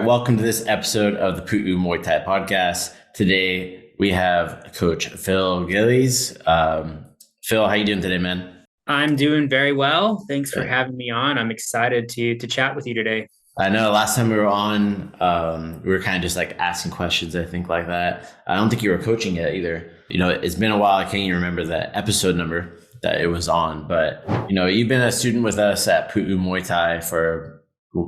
right, welcome to this episode of the Pu'u Muay Thai podcast. Today we have Coach Phil Gillies. Phil, how you doing today, man? I'm doing very well. Thanks for Good. having me on. I'm excited to chat with you today. I know last time we were on, we were kind of just like asking questions, I think, like that. I don't think you were coaching yet either. It's been a while. I can't even remember the episode number that it was on, but you've been a student with us at Pu'u Muay Thai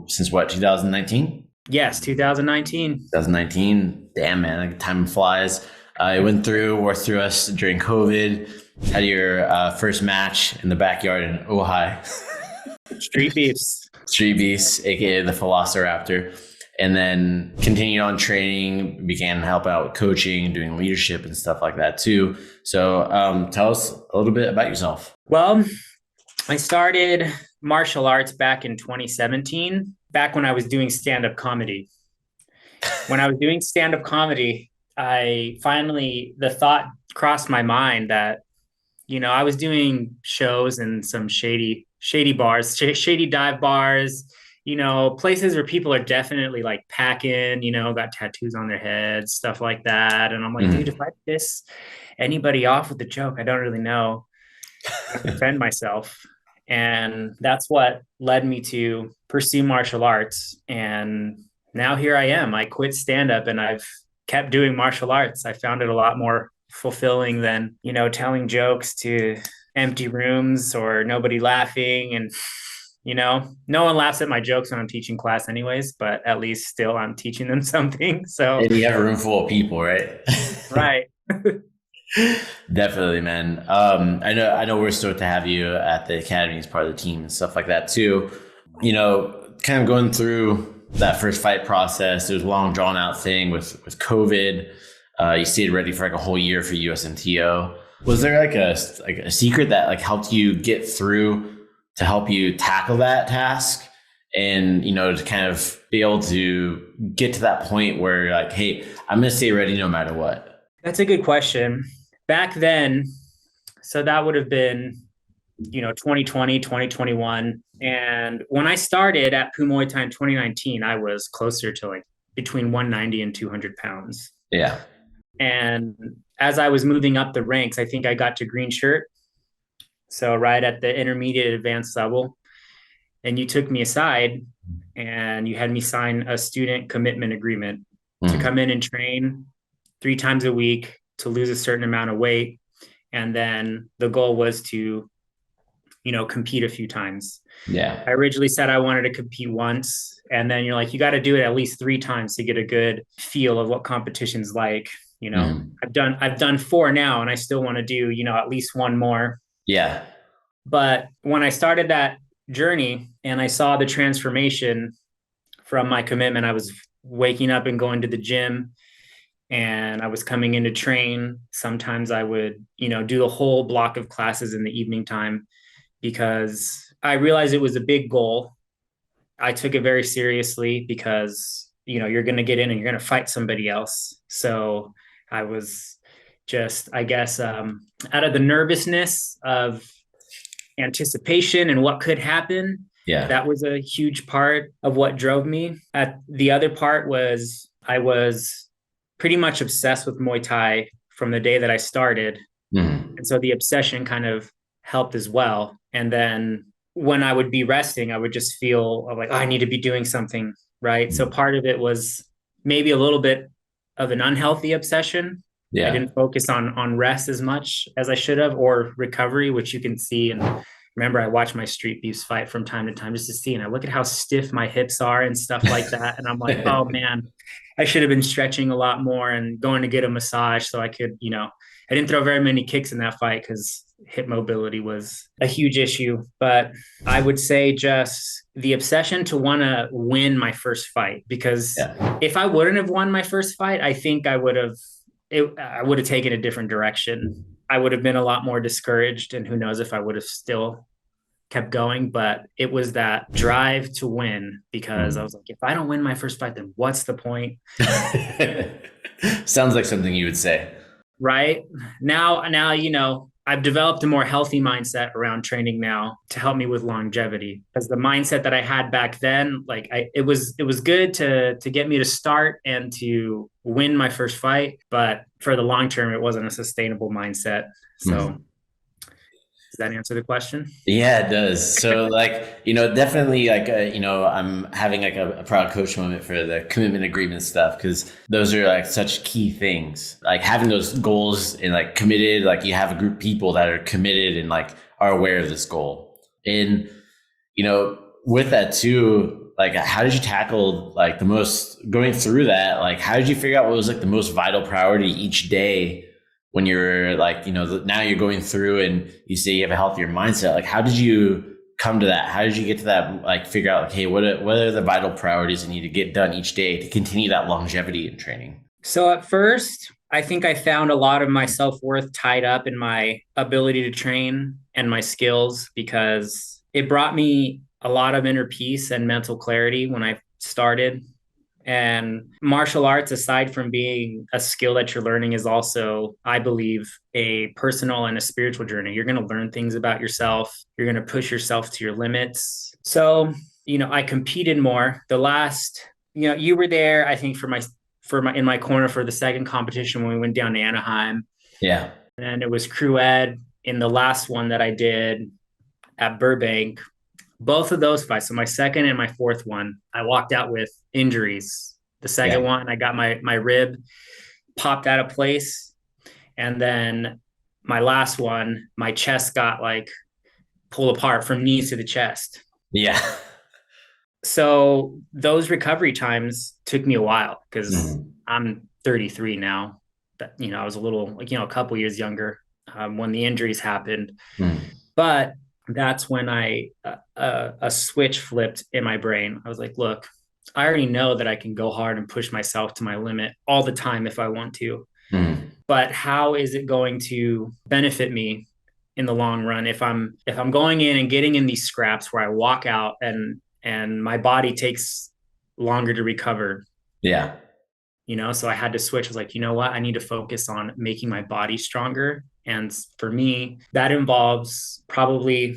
since what, 2019? Yes, 2019. 2019. Damn, man, like, time flies. I worked through us during COVID, had your first match in the backyard in Ojai. Street beefs. Street Beast, aka the Velociraptor, and then continued on training, began to help out with coaching, doing leadership and stuff like that too. So tell us a little bit about yourself. Well, I started martial arts back in 2017, back when I was doing stand-up comedy. When I was doing stand-up comedy, the thought crossed my mind that, I was doing shows in some shady bars, shady dive bars, places where people are definitely like packing, got tattoos on their heads, stuff like that. And I'm like, dude, if I piss anybody off with a joke, I don't really know how to defend myself. And that's what led me to pursue martial arts. And now here I am. I quit stand-up and I've kept doing martial arts. I found it a lot more fulfilling than, telling jokes to empty rooms or nobody laughing. And, no one laughs at my jokes when I'm teaching class anyways, but at least still I'm teaching them something. So And you have a room full of people, right? right. Definitely, man. I know we're stoked to have you at the academy as part of the team and stuff like that too. Kind of going through that first fight process, it was a long drawn out thing with COVID. You stayed ready for like a whole year for USMTO. Was there like a secret that like helped you get through to help you tackle that task and, to kind of be able to get to that point where you're like, hey, I'm going to stay ready no matter what? That's a good question. Back then, so that would have been, 2020, 2021. And when I started at Pu'u Muay Thai in 2019, I was closer to like between 190 and 200 pounds. Yeah. And as I was moving up the ranks, I think I got to green shirt. So right at the intermediate advanced level. And you took me aside and you had me sign a student commitment agreement to come in and train 3 times a week to lose a certain amount of weight. And then the goal was to, compete a few times. Yeah. I originally said I wanted to compete once. And then you're like, you got to do it at least 3 times to get a good feel of what competition's like. I've done 4 now and I still want to do, at least 1 more. Yeah. But when I started that journey and I saw the transformation from my commitment, I was waking up and going to the gym and I was coming in to train. Sometimes I would, do the whole block of classes in the evening time because I realized it was a big goal. I took it very seriously because, you're going to get in and you're going to fight somebody else. So I was just, I guess, out of the nervousness of anticipation and what could happen. Yeah. That was a huge part of what drove me. The other part was I was pretty much obsessed with Muay Thai from the day that I started. And so the obsession kind of helped as well. And then when I would be resting, I would just feel like, I need to be doing something, right? So part of it was maybe a little bit of an unhealthy obsession. Yeah. I didn't focus on rest as much as I should have, or recovery, which you can see. And remember, I watch my street beefs fight from time to time just to see, and I look at how stiff my hips are and stuff like that. And I'm like, oh man, I should have been stretching a lot more and going to get a massage so I could, I didn't throw very many kicks in that fight because hip mobility was a huge issue. But I would say just the obsession to want to win my first fight, because if I wouldn't have won my first fight, I think I would have taken a different direction. I would have been a lot more discouraged, and who knows if I would have still kept going. But it was that drive to win, because I was like, if I don't win my first fight, then what's the point? Sounds like something you would say. Right now, I've developed a more healthy mindset around training now to help me with longevity. Because the mindset that I had back then, like it was good to get me to start and to win my first fight, but for the long term, it wasn't a sustainable mindset. So Mhm. does that answer the question? Yeah, it does. So like, definitely like, I'm having like a proud coach moment for the commitment agreement stuff because those are like such key things. Like having those goals and like committed, like you have a group of people that are committed and like are aware of this goal. And, with that too, like how did you tackle like the most going through that? Like how did you figure out what was like the most vital priority each day when you're like, now you're going through and you say you have a healthier mindset? Like, how did you come to that? How did you get to that? Like, figure out, like, hey, what are the vital priorities I need to get done each day to continue that longevity in training? So at first, I think I found a lot of my self-worth tied up in my ability to train and my skills because it brought me a lot of inner peace and mental clarity when I started. And martial arts, aside from being a skill that you're learning, is also, I believe, a personal and a spiritual journey. You're going to learn things about yourself. You're going to push yourself to your limits. So, I competed more. The last, you were there, I think, for my in my corner for the second competition when we went down to Anaheim. Yeah. And it was crew ed in the last one that I did at Burbank. Both of those fights, so my second and my fourth one, I walked out with injuries. The second Yeah. one, I got my rib popped out of place. And then my last one, my chest got like pulled apart from knees to the chest. Yeah. So those recovery times took me a while because Mhm. I'm 33 now. That I was a little like a couple years younger when the injuries happened, Mhm. but that's when a switch flipped in my brain. I was like, look, I already know that I can go hard and push myself to my limit all the time if I want to. Mhm. But how is it going to benefit me in the long run if I'm going in and getting in these scraps where I walk out and my body takes longer to recover? Yeah. So I had to switch. I was like, you know what? I need to focus on making my body stronger. And for me, that involves probably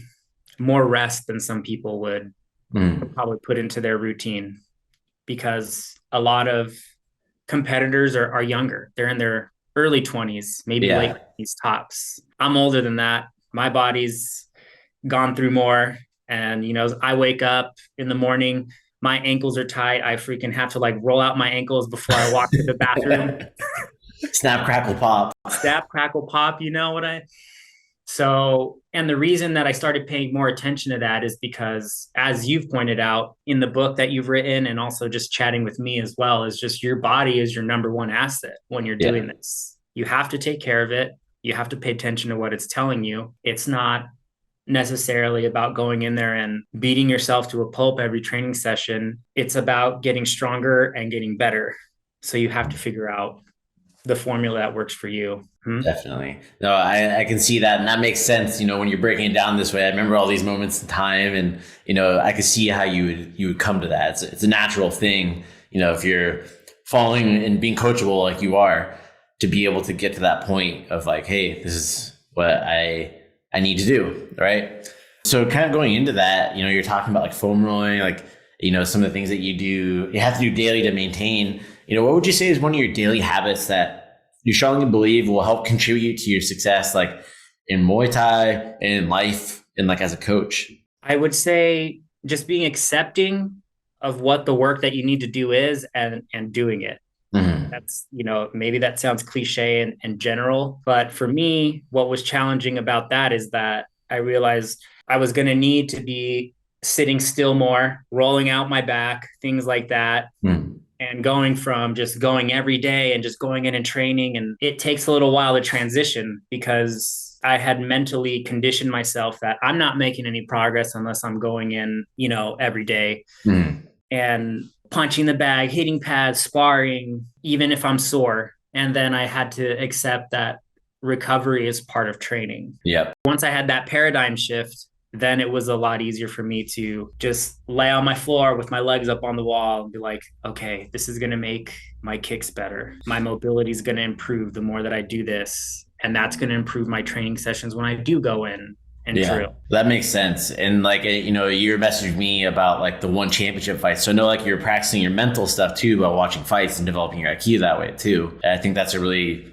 more rest than some people would Mhm. probably put into their routine because a lot of competitors are younger. They're in their early 20s, maybe late Yeah. 20s tops. I'm older than that. My body's gone through more. And, I wake up in the morning, my ankles are tight. I freaking have to like roll out my ankles before I walk to the bathroom. Snap, crackle, pop. Snap, crackle, pop. You know what I So, and the reason that I started paying more attention to that is because, as you've pointed out in the book that you've written, and also just chatting with me as well, is just your body is your number one asset when you're Yeah. doing this. You have to take care of it. You have to pay attention to what it's telling you. It's not necessarily about going in there and beating yourself to a pulp every training session. It's about getting stronger and getting better. So you have to figure out the formula that works for you. Definitely. No, I can see that. And that makes sense, when you're breaking it down this way. I remember all these moments in time and, I could see how you would come to that. It's a natural thing, if you're following and being coachable like you are, to be able to get to that point of like, hey, this is what I need to do. Right. So kind of going into that, you're talking about like foam rolling, like, some of the things that you have to do daily to maintain. What would you say is one of your daily habits that you strongly believe will help contribute to your success, like in Muay Thai and in life and like as a coach? I would say just being accepting of what the work that you need to do is and doing it. Mm-hmm. That's, maybe that sounds cliche and general, but for me, what was challenging about that is that I realized I was going to need to be sitting still more, rolling out my back, things like that. Mm-hmm. And going from just going every day and just going in and training. And it takes a little while to transition because I had mentally conditioned myself that I'm not making any progress unless I'm going in, every day Mm-hmm. and punching the bag, hitting pads, sparring, even if I'm sore. And then I had to accept that recovery is part of training. Yep. Once I had that paradigm shift, then it was a lot easier for me to just lay on my floor with my legs up on the wall and be like, okay, this is going to make my kicks better. My mobility is going to improve the more that I do this. And that's going to improve my training sessions when I do go in and Yeah, drill. that makes sense. And like, you messaged me about like the one championship fight. So I know like you're practicing your mental stuff too about watching fights and developing your IQ that way too. And I think that's a really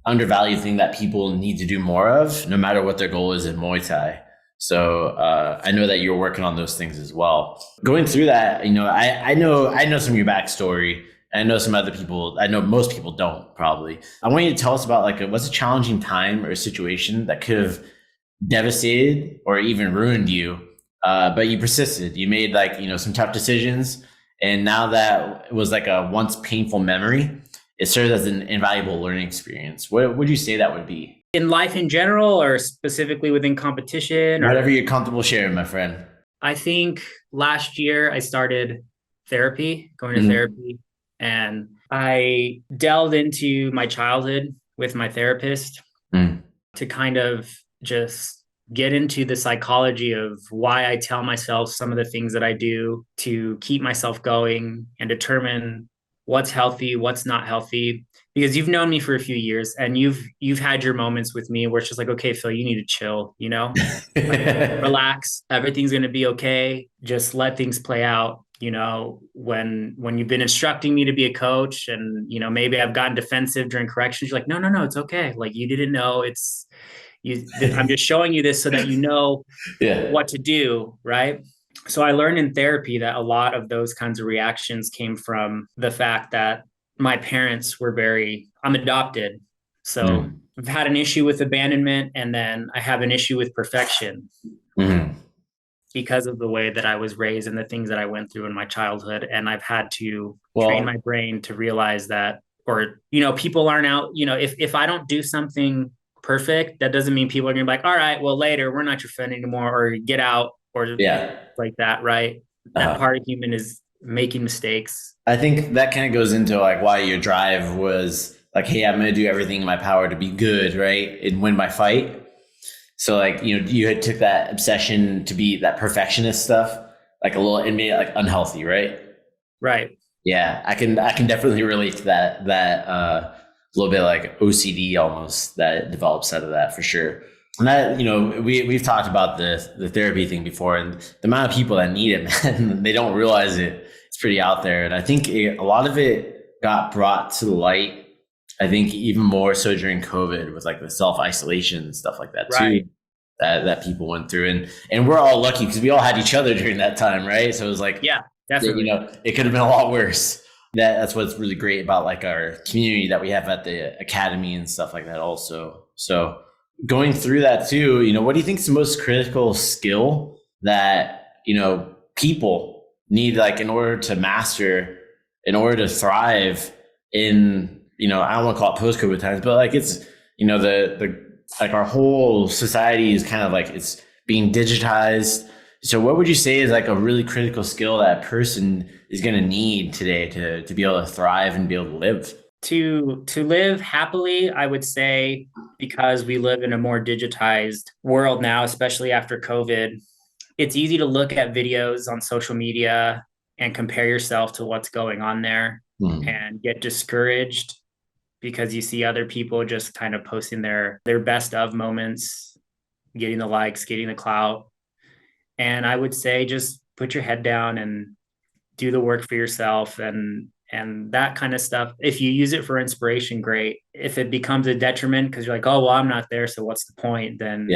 undervalued thing that people need to do more of, no matter what their goal is in Muay Thai. So I know that you're working on those things as well. Going through that, I know some of your backstory. I know some other people. I know most people don't probably. I want you to tell us about like what's a challenging time or a situation that could have devastated or even ruined you, but you persisted. You made like some tough decisions, and now that it was like a once painful memory, it serves as an invaluable learning experience. What would you say that would be? In life in general, or specifically within competition, or Whatever you're comfortable sharing, my friend. I think last year I started therapy, going to Mm-hmm. therapy, and I delved into my childhood with my therapist to kind of just get into the psychology of why I tell myself some of the things that I do to keep myself going and determine what's healthy, what's not healthy. Because you've known me for a few years and you've had your moments with me where it's just like, okay, Phil, you need to chill, like, relax. Everything's gonna be okay. Just let things play out. When you've been instructing me to be a coach and maybe I've gotten defensive during corrections, you're like, no, no, no, it's okay. Like you didn't know it's you. I'm just showing you this so that you know Yeah. what to do, right? So I learned in therapy that a lot of those kinds of reactions came from the fact that my parents were I'm adopted. So I've had an issue with abandonment, and then I have an issue with perfection because of the way that I was raised and the things that I went through in my childhood. And I've had to train my brain to realize that, or, people aren't out, if I don't do something perfect, that doesn't mean people are going to be like, all right, well, later, we're not your friend anymore, or get out, or like that, right? That part of human is making mistakes. I think that kind of goes into like why your drive was like, hey, I'm going to do everything in my power to be good, right? And win my fight. So like, you had took that obsession to be that perfectionist stuff, like a little, and made it like unhealthy, right? Right. Yeah. I can definitely relate to that little bit like OCD almost that develops out of that for sure. And that, we've talked about the therapy thing before, and the amount of people that need it, man, they don't realize it. It's pretty out there. And I think a lot of it got brought to the light, I think even more so during COVID with like the self-isolation and stuff like that too, that people went through. And we're all lucky because we all had each other during that time, right? So it was like, yeah, definitely. It could have been a lot worse. That's what's really great about like our community that we have at the academy and stuff like that also. So going through that too, what do you think is the most critical skill that, people need like in order to master, in order to thrive in, I don't want to call it post-COVID times, but like it's, the like our whole society is kind of like it's being digitized. So what would you say is like a really critical skill that a person is going to need today to be able to thrive and be able to live? To live happily, I would say, because we live in a more digitized world now, especially after COVID, it's easy to look at videos on social media and compare yourself to what's going on there and get discouraged because you see other people just kind of posting their best of moments, getting the likes, getting the clout. And I would say just put your head down and do the work for yourself and that kind of stuff. If you use it for inspiration, great. If it becomes a detriment because you're like, oh, well, I'm not there, so what's the point? Then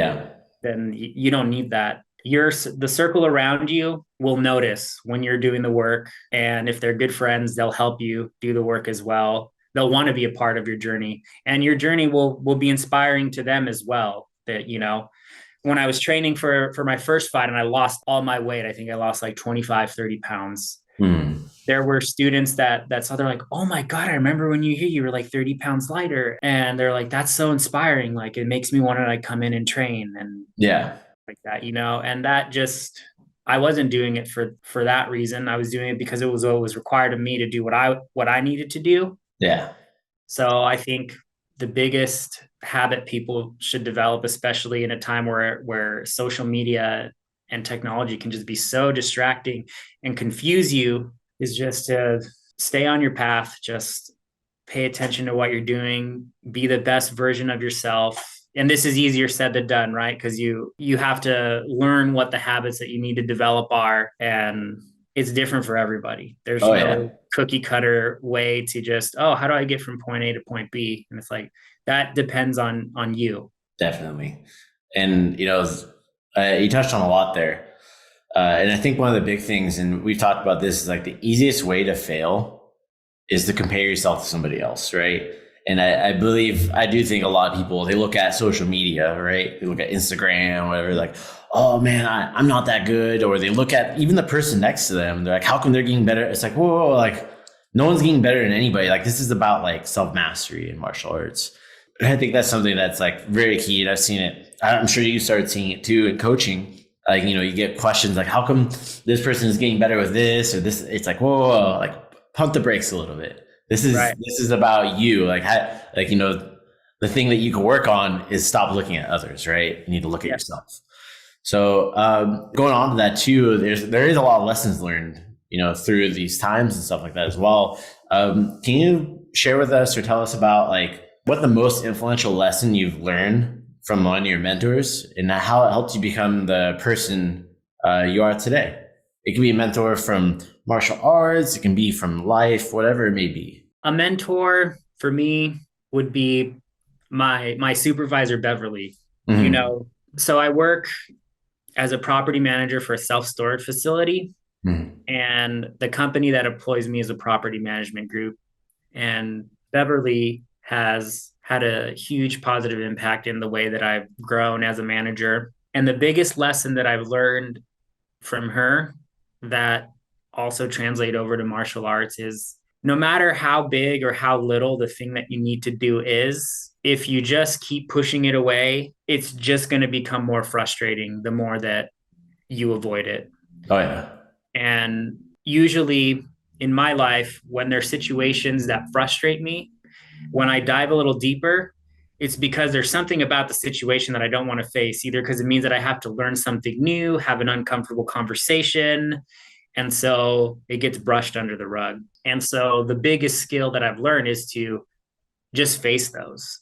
you don't need that. The circle around you will notice when you're doing the work. And if they're good friends, they'll help you do the work as well. They'll want to be a part of your journey, and your journey will be inspiring to them as well. That, when I was training for my first fight and I lost all my weight, I think I lost like 25, 30 pounds. There were students that saw, they're like, oh my God, I remember when you were like 30 pounds lighter. And they're like, that's so inspiring. Like, it makes me want to like come in and train and like that, and that just, I wasn't doing it for that reason. I was doing it because it was what was required of me to do what I needed to do. Yeah. So I think the biggest habit people should develop, especially in a time where social media and technology can just be so distracting and confuse you, is just to stay on your path, just pay attention to what you're doing, be the best version of yourself. And this is easier said than done, right? Because you have to learn what the habits that you need to develop are, and it's different for everybody. There's Oh yeah, no cookie cutter way to just, oh, how do I get from point A to point B? And it's like that depends on you. definitely. And you touched on a lot there. And I think one of the big things, and we've talked about this, is like the easiest way to fail is to compare yourself to somebody else, right? And I do think a lot of people, they look at social media, right? They look at Instagram, whatever, like, oh man, I'm not that good. Or they look at even the person next to them. They're like, how come they're getting better? It's like, whoa, like no one's getting better than anybody. Like this is about like self-mastery in martial arts. And I think that's something that's like very key. And I've seen it. I'm sure you started seeing it too in coaching. Like, you get questions like, how come this person is getting better with this or this? It's like, whoa, like pump the brakes a little bit. This is about you. Like, the thing that you can work on is stop looking at others, right? You need to look at yourself. So going on to that too, there is a lot of lessons learned, through these times and stuff like that as well. Can you share with us or tell us about like what the most influential lesson you've learned from one of your mentors and how it helped you become the person you are today? It can be a mentor from martial arts. It can be from life, whatever it may be. A mentor for me would be my supervisor, Beverly. Mm-hmm. So I work as a property manager for a self-storage facility, Mm-hmm. and the company that employs me is a property management group. And Beverly has had a huge positive impact in the way that I've grown as a manager. And the biggest lesson that I've learned from her that also translate over to martial arts is no matter how big or how little the thing that you need to do is, if you just keep pushing it away, it's just going to become more frustrating the more that you avoid it. Oh yeah. And usually in my life, when there's situations that frustrate me, when I dive a little deeper, it's because there's something about the situation that I don't want to face, either because it means that I have to learn something new, have an uncomfortable conversation. And so it gets brushed under the rug. And so the biggest skill that I've learned is to just face those.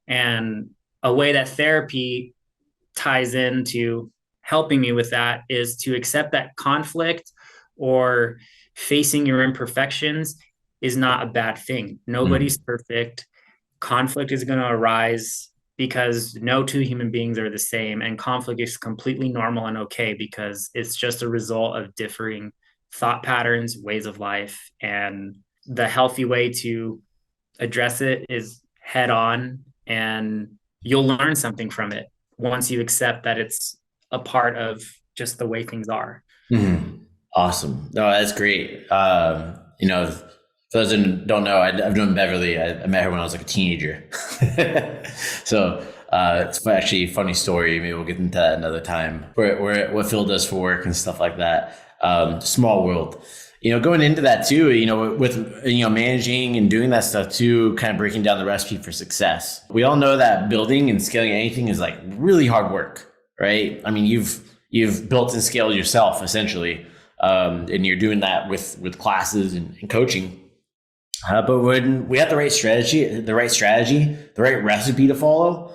And a way that therapy ties into helping me with that is to accept that conflict or facing your imperfections is not a bad thing. Nobody's perfect. Conflict is going to arise because no two human beings are the same, and conflict is completely normal and okay because it's just a result of differing thought patterns, ways of life. And the healthy way to address it is head on, and you'll learn something from it once you accept that it's a part of just the way things are. Mm-hmm. Awesome. No, that's great. For those who don't know, I've known Beverly. I met her when I was like a teenager. So it's actually a funny story. Maybe we'll get into that another time. What Phil does for work and stuff like that. Small world. Going into that too, with managing and doing that stuff too, kind of breaking down the recipe for success. We all know that building and scaling anything is like really hard work, right? I mean, you've built and scaled yourself essentially, and you're doing that with classes and coaching. But when we have the right strategy, the right recipe to follow,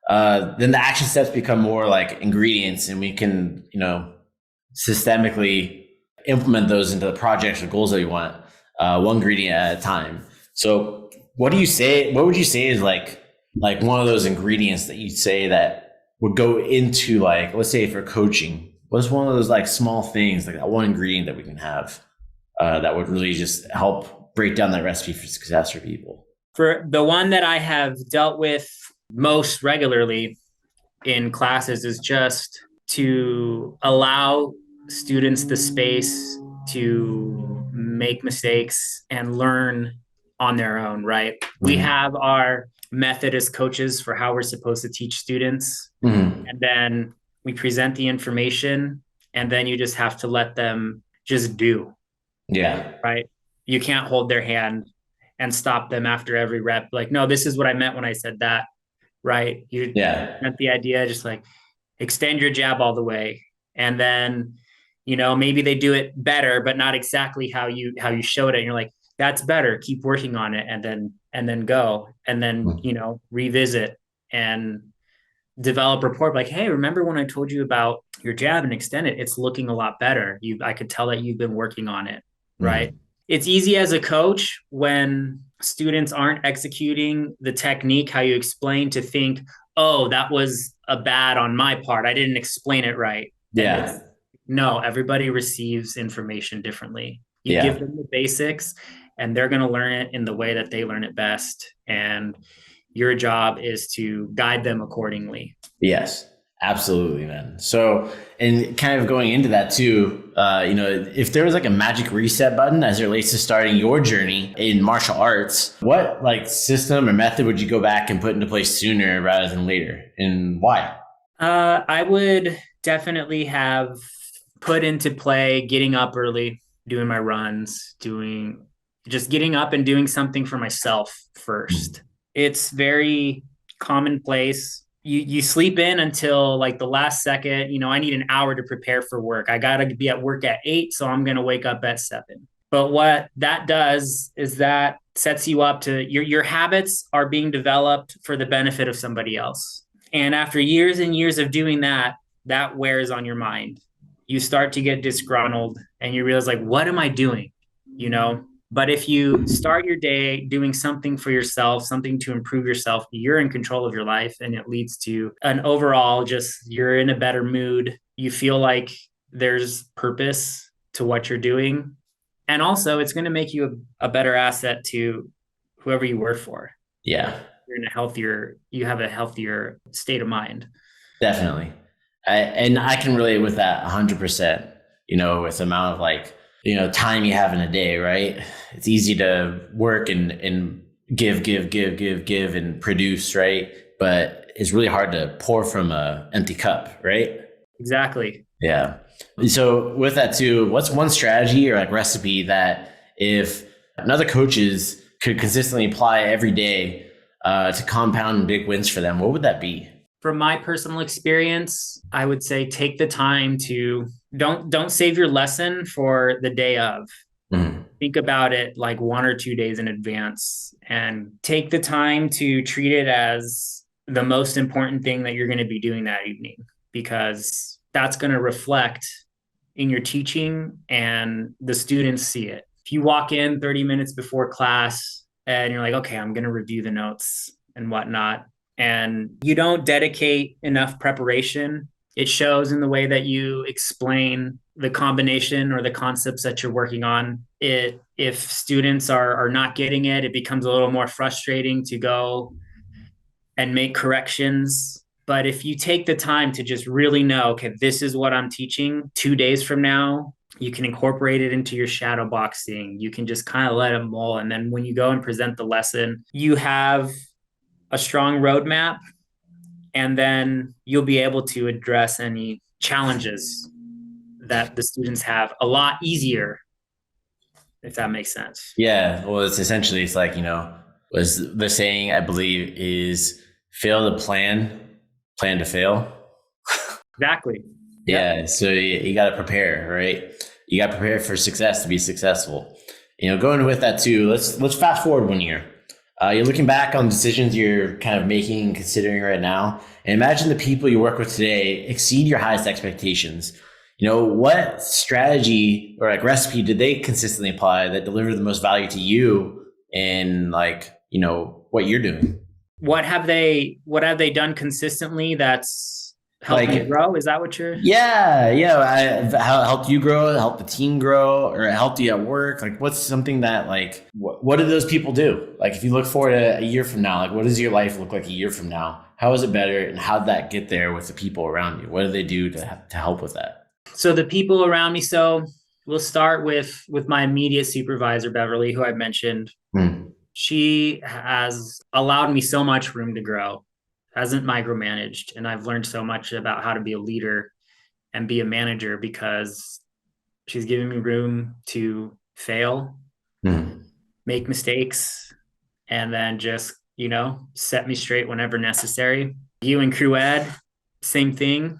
then the action steps become more like ingredients, and we can, systemically implement those into the projects or goals that we want, one ingredient at a time. So what would you say is like one of those ingredients that you'd say that would go into, like, let's say for coaching, what's one of those like small things, like that one ingredient that we can have that would really just help break down that recipe for success for people? For the one that I have dealt with most regularly in classes is just to allow students the space to make mistakes and learn on their own, right? Mm-hmm. We have our method as coaches for how we're supposed to teach students. Mm-hmm. And then we present the information, and then you just have to let them just do. Yeah. Right. You can't hold their hand and stop them after every rep. Like, no, this is what I meant when I said that. Right. You meant the idea, just like extend your jab all the way. And then, maybe they do it better, but not exactly how you showed it. And you're like, that's better. Keep working on it. And then and then go and then, revisit and develop rapport like, hey, remember when I told you about your jab and extend it? It's looking a lot better. I could tell that you've been working on it, right? It's easy as a coach when students aren't executing the technique how you explain to think, oh, that was a bad on my part. I didn't explain it right. Yeah. No, everybody receives information differently. You Yeah. give them the basics and they're going to learn it in the way that they learn it best. And your job is to guide them accordingly. Yes, absolutely, man. So, and kind of going into that too, if there was like a magic reset button as it relates to starting your journey in martial arts, what like system or method would you go back and put into place sooner rather than later, and why? I would definitely have put into play getting up early, doing my runs, just getting up and doing something for myself first. It's very commonplace. You sleep in until like the last second. I need an hour to prepare for work. I got to be at work at 8, so I'm going to wake up at 7. But what that does is that sets you up to your habits are being developed for the benefit of somebody else. And after years and years of doing that, that wears on your mind. You start to get disgruntled and you realize like, what am I doing? But if you start your day doing something for yourself, something to improve yourself, you're in control of your life, and it leads to an overall just you're in a better mood. You feel like there's purpose to what you're doing. And also it's going to make you a better asset to whoever you work for. Yeah. You have a healthier state of mind. Definitely. And I can relate with that 100%, with the amount of like, time you have in a day, right? It's easy to work and give and produce, right? But it's really hard to pour from an empty cup, right? Exactly. Yeah. So with that too, what's one strategy or like recipe that if another coaches could consistently apply every day to compound big wins for them, what would that be? From my personal experience, I would say take the time to don't save your lesson for the day of. Think about it like 1 or 2 days in advance and take the time to treat it as the most important thing that you're going to be doing that evening, because that's going to reflect in your teaching and the students see it. If you walk in 30 minutes before class and you're like, okay, I'm going to review the notes and whatnot, and you don't dedicate enough preparation, it shows in the way that you explain the combination or the concepts that you're working on. If students are not getting it, it becomes a little more frustrating to go and make corrections. But if you take the time to just really know, okay, this is what I'm teaching 2 days from now, you can incorporate it into your shadow boxing. You can just kind of let it mull. And then when you go and present the lesson, you have a strong roadmap, and then you'll be able to address any challenges that the students have a lot easier, if that makes sense. Yeah. Well, it's like, was the saying, I believe, is fail to plan to fail. Exactly. Yeah. So you got to prepare, right? You got to prepare for success to be successful. Going with that too, let's fast forward 1 year. You're looking back on decisions you're kind of making and considering right now, and imagine the people you work with today exceed your highest expectations. What strategy or like recipe did they consistently apply that delivered the most value to you and like, what you're doing? What have they done consistently that's helped you grow? Is that what you're? Yeah. How helped you grow, helped the team grow, or helped you at work? Like, what's something that like, what do those people do? Like, if you look forward to a year from now, like, what does your life look like a year from now? How is it better? And how'd that get there with the people around you? What do they do to help with that? So the people around me. So we'll start with my immediate supervisor, Beverly, who I mentioned. She has allowed me so much room to grow, hasn't micromanaged. And I've learned so much about how to be a leader and be a manager because she's given me room to fail, make mistakes, and then just, set me straight whenever necessary. You and crew ed, same thing,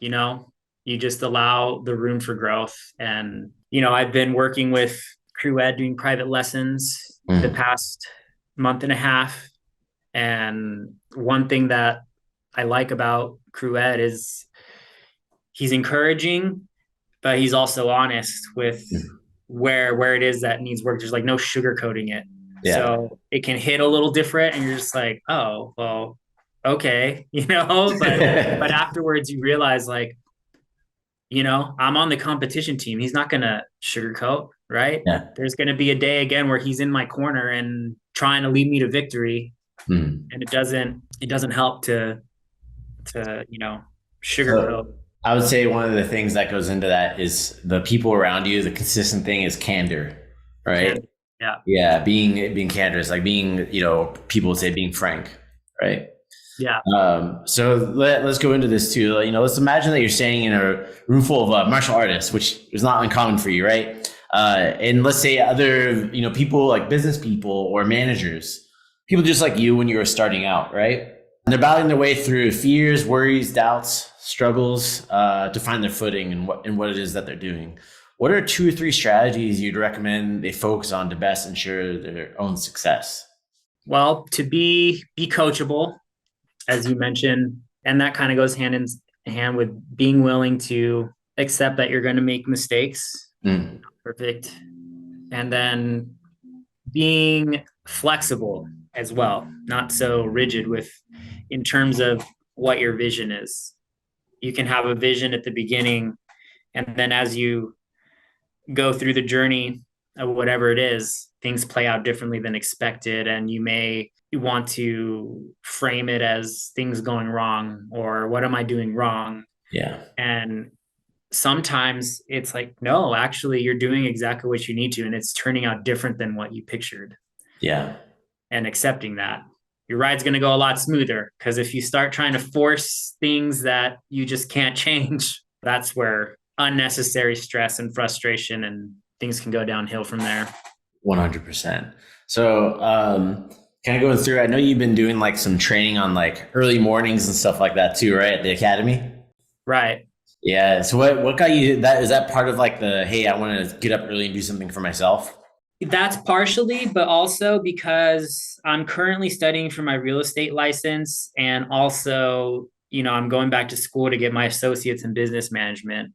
you just allow the room for growth. And, I've been working with crew ed doing private lessons the past month and a half. And one thing that I like about Crew Ed is he's encouraging, but he's also honest with where it is that needs work. There's like no sugarcoating it. Yeah. So it can hit a little different and you're just like, oh, well, okay, but afterwards you realize like, I'm on the competition team. He's not gonna sugarcoat, right? Yeah. There's gonna be a day again where he's in my corner and trying to lead me to victory. Mm. And it doesn't help to sugarcoat. So I would say one of the things that goes into that is the people around you. The consistent thing is candor, right? And yeah, Yeah, being candor is like being, people would say being frank, right? yeah, So let's go into this too. Let's imagine that you're standing in a room full of martial artists, which is not uncommon for you, right? And let's say other, people like business people or managers, people just like you when you were starting out, right? And they're battling their way through fears, worries, doubts, struggles to find their footing and what it is that they're doing. What are 2 or 3 strategies you'd recommend they focus on to best ensure their own success? well, to be coachable, as you mentioned, and that kind of goes hand in hand with being willing to accept that you're going to make mistakes. Perfect. And then being flexible as well, not so rigid in terms of what your vision is. You can have a vision at the beginning, and then as you go through the journey of whatever it is, things play out differently than expected, and you want to frame it as things going wrong or what am I doing wrong? Yeah. And sometimes it's like, no, actually you're doing exactly what you need to, and it's turning out different than what you pictured. Yeah. And accepting that your ride's going to go a lot smoother, because if you start trying to force things that you just can't change, that's where unnecessary stress and frustration and things can go downhill from there. 100%. So, kind of going through, I know you've been doing like some training on like early mornings and stuff like that too, right? At the academy. Right. Yeah. So what got you that? Is that part of like hey, I want to get up early and do something for myself? That's partially, but also because I'm currently studying for my real estate license. And also, I'm going back to school to get my associates in business management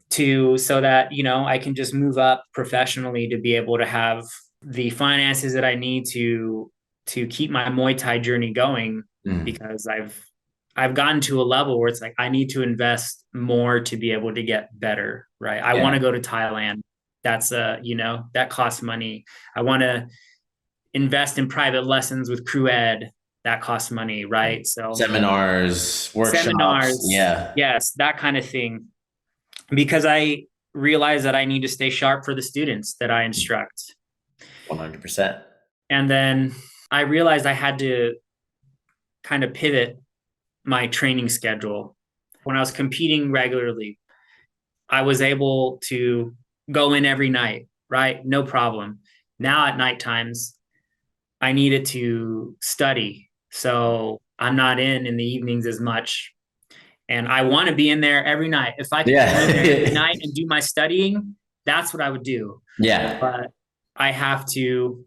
so that, I can just move up professionally to be able to have the finances that I need to keep my Muay Thai journey going, because I've gotten to a level where it's like, I need to invest more to be able to get better. Right. I want to go to Thailand. That's that costs money. I want to invest in private lessons with Crew Ed. That costs money. Right. So seminars, workshops. Yeah. Yes. That kind of thing. Because I realize that I need to stay sharp for the students that I instruct. 100%. And then I realized I had to kind of pivot my training schedule. When I was competing regularly, I was able to go in every night, right? No problem. Now at night times, I needed to study. So I'm not in the evenings as much. And I want to be in there every night. If I could go in there every night and do my studying, that's what I would do. Yeah. But I have to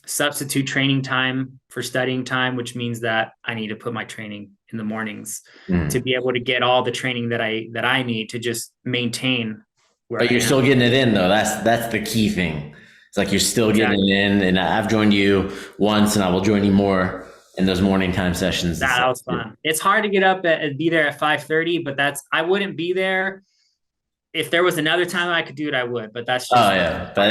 substitute training time for studying time, which means that I need to put my training in the mornings to be able to get all the training that I need to just maintain. But you're still getting it in though. That's the key thing. It's like you're still getting it in. And I've joined you once, and I will join you more in those morning time sessions. That was fun. It's hard to get up and be there at 5:30, but I wouldn't be there. If there was another time I could do it, I would, but that's just. Oh yeah. But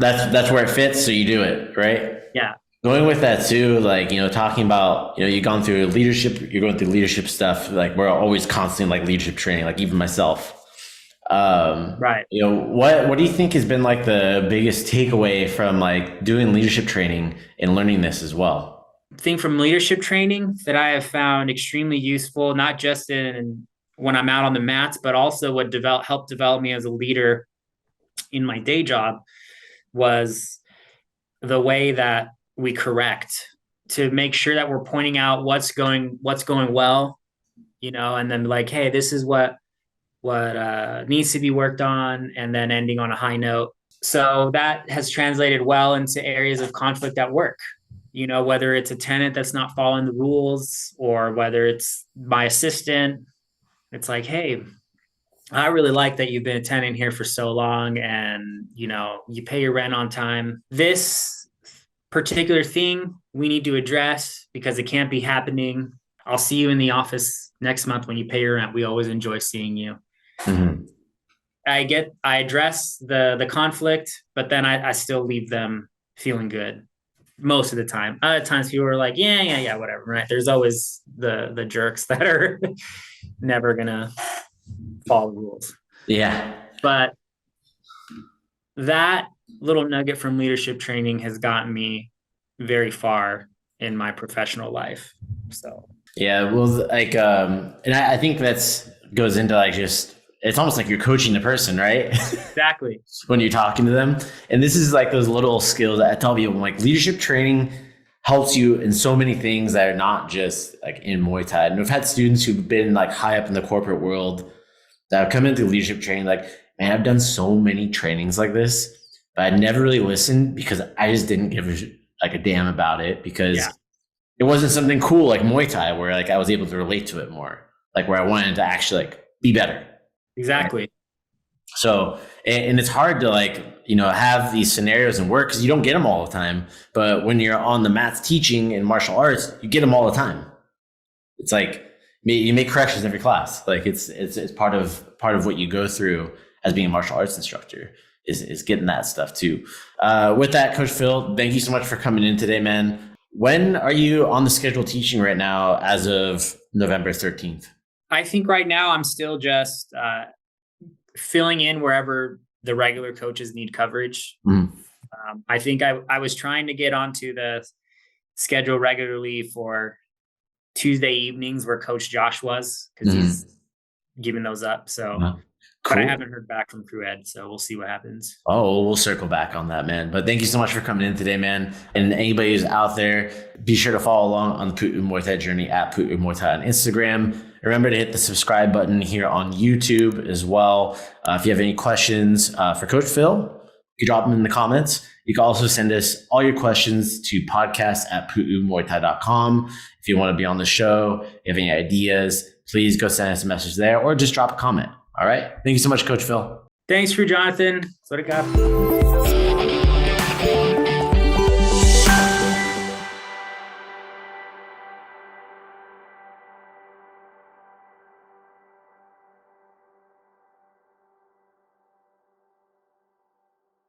that's where it fits. So you do it, right? Yeah. Going with that too, like, talking about, you've gone through leadership, you're going through leadership stuff. Like we're always constantly like leadership training, like even myself. Right. What do you think has been like the biggest takeaway from like doing leadership training and learning this as well? Thing from leadership training that I have found extremely useful, not just in when I'm out on the mats, but also what helped develop me as a leader in my day job, was the way that we correct, to make sure that we're pointing out what's going well, and then like, hey, this is what needs to be worked on, and then ending on a high note. So that has translated well into areas of conflict at work. Whether it's a tenant that's not following the rules or whether it's my assistant, it's like, hey, I really like that you've been attending here for so long and, you pay your rent on time. This particular thing we need to address because it can't be happening. I'll see you in the office next month when you pay your rent. We always enjoy seeing you. Mm-hmm. I address the conflict, but then I still leave them feeling good most of the time. Other times people are like, yeah, whatever, right? There's always the jerks that are never gonna follow rules. Yeah. But that little nugget from leadership training has gotten me very far in my professional life. So yeah, well, like, and I think that's goes into like just, it's almost like you're coaching the person, right? Exactly. When you're talking to them. And this is like those little skills that I tell people, like leadership training helps you in so many things that are not just like in Muay Thai. And we've had students who've been like high up in the corporate world that have come into leadership training, like, man, I've done so many trainings like this, but I never really listened because I just didn't give a damn about it because it wasn't something cool like Muay Thai where like I was able to relate to it more, like where I wanted to actually like be better. Exactly. Right? So, and it's hard to like, have these scenarios and work because you don't get them all the time. But when you're on the mats teaching in martial arts, you get them all the time. It's like you make corrections every class. Like it's part of what you go through as being a martial arts instructor is getting that stuff too. With that, Coach Phil, thank you so much for coming in today, man. When are you on the schedule teaching right now as of November 13th? I think right now I'm still just filling in wherever the regular coaches need coverage. Mm. I think I was trying to get onto the schedule regularly for Tuesday evenings where Coach Josh was because he's giving those up. So, cool. But I haven't heard back from Crew Ed, so we'll see what happens. Oh, we'll circle back on that, man. But thank you so much for coming in today, man. And anybody who's out there, be sure to follow along on the Pu'u Muay Thai journey at Pu'u Muay Thai on Instagram. Remember to hit the subscribe button here on YouTube as well. If you have any questions for Coach Phil, you can drop them in the comments. You can also send us all your questions to podcast@pu'umuaythai.com. If you want to be on the show, if you have any ideas, please go send us a message there or just drop a comment. All right. Thank you so much, Coach Phil. Thanks for Jonathan. Sawasdee.